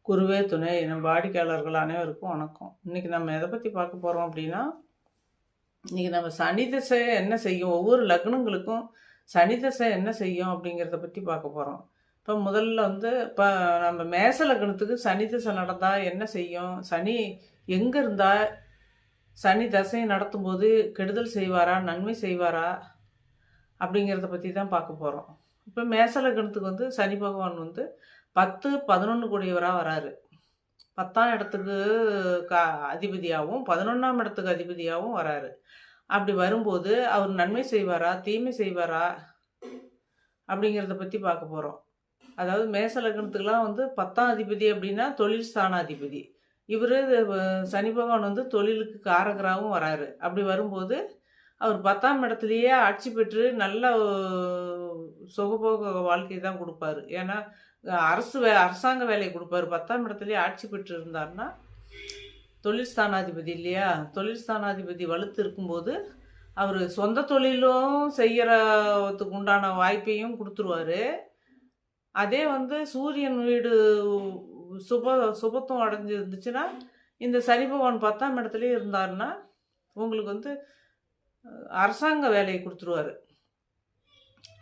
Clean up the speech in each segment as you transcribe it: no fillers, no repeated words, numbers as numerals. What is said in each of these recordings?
குருவே துணை நம் வாடிக்கையாளர்கள் அனைவருக்கும் வணக்கம். இன்னைக்கு நம்ம எதை பற்றி பார்க்க போகிறோம் அப்படின்னா, இன்னைக்கு நம்ம சனி திசை என்ன செய்யும், ஒவ்வொரு லக்னங்களுக்கும் சனி திசை என்ன செய்யும் அப்படிங்கிறத பற்றி பார்க்க போகிறோம். இப்போ முதல்ல இப்போ நம்ம மேச லக்னத்துக்கு சனி திசை நடந்தால் என்ன செய்யும், சனி எங்கே இருந்தால் சனி தசை நடத்தும் போது கெடுதல் செய்வாரா நன்மை செய்வாரா அப்படிங்கிறத பற்றி தான் பார்க்க போகிறோம். இப்போ மேச லக்னத்துக்கு சனி பகவான் 10, 11 கூடியவராக வராரு. 10ஆம் இடத்துக்கு அதிபதியாகவும் 11ஆம் இடத்துக்கு அதிபதியாகவும் வராரு. அப்படி வரும்போது அவர் நன்மை செய்வாரா தீமை செய்வாரா அப்படிங்கிறத பற்றி பார்க்க போகிறோம். அதாவது மேச லக்னத்துக்குலாம் 10ஆம் அதிபதி அப்படின்னா தொழில் ஸ்தானாதிபதி. இவர் சனி பகவான் தொழிலுக்கு காரகராகவும் வராரு. அப்படி வரும்போது அவர் 10ஆம் இடத்துலையே ஆட்சி பெற்று நல்ல சுகபோக வாழ்க்கை தான் கொடுப்பாரு. ஏன்னா அரசாங்க வேலையை கொடுப்பாரு. 10ஆம் இடத்துலேயே ஆட்சி பெற்று இருந்தார்னா தொழில் ஸ்தானாதிபதி இல்லையா, தொழில் ஸ்தானாதிபதி வலுத்து இருக்கும்போது அவர் சொந்த தொழிலும் செய்யறதுக்கு உண்டான வாய்ப்பையும் கொடுத்துருவாரு. அதே சூரியன் வீடு சுபத்துவம் அடைஞ்சு இருந்துச்சுன்னா, இந்த சனி பகவான் 10ஆம் இடத்துலேயே இருந்தாருன்னா உங்களுக்கு அரசாங்க வேலையை கொடுத்துருவாரு.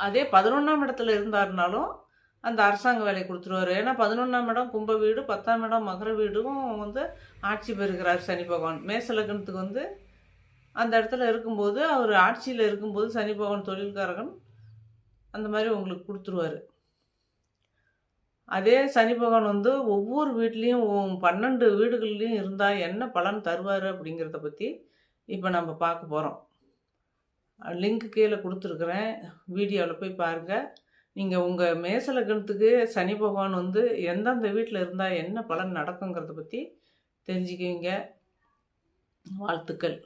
அதே 11ஆம் இடத்துல இருந்தாருனாலும் அந்த அரசாங்க வேலையை கொடுத்துருவாரு. ஏன்னா 11ஆம் இடம் கும்ப வீடு, 10ஆம் இடம் மகர வீடும் ஆட்சி பெறுகிறார் சனி பகவான். மேச லக்னத்துக்கு அந்த இடத்துல இருக்கும்போது, அவர் ஆட்சியில் இருக்கும்போது சனி பகவான் தொழில்காரகன் அந்த மாதிரி உங்களுக்கு கொடுத்துருவாரு. அதே சனி பகவான் ஒவ்வொரு வீட்லேயும் 12 வீடுகள்லையும் இருந்தால் என்ன பலன் தருவார் அப்படிங்கிறத பற்றி இப்போ நம்ம பார்க்க போகிறோம். லிங்க் கீழே கொடுத்துருக்குறேன், வீடியோவில் போய் பாருங்கள். நீங்கள் உங்கள் மேச லக்னத்துக்கு சனி பகவான் எந்தெந்த வீட்டில் இருந்தால் என்ன பலன் நடக்குங்கிறத பற்றி தெரிஞ்சுக்குவீங்க. வாழ்த்துக்கள்.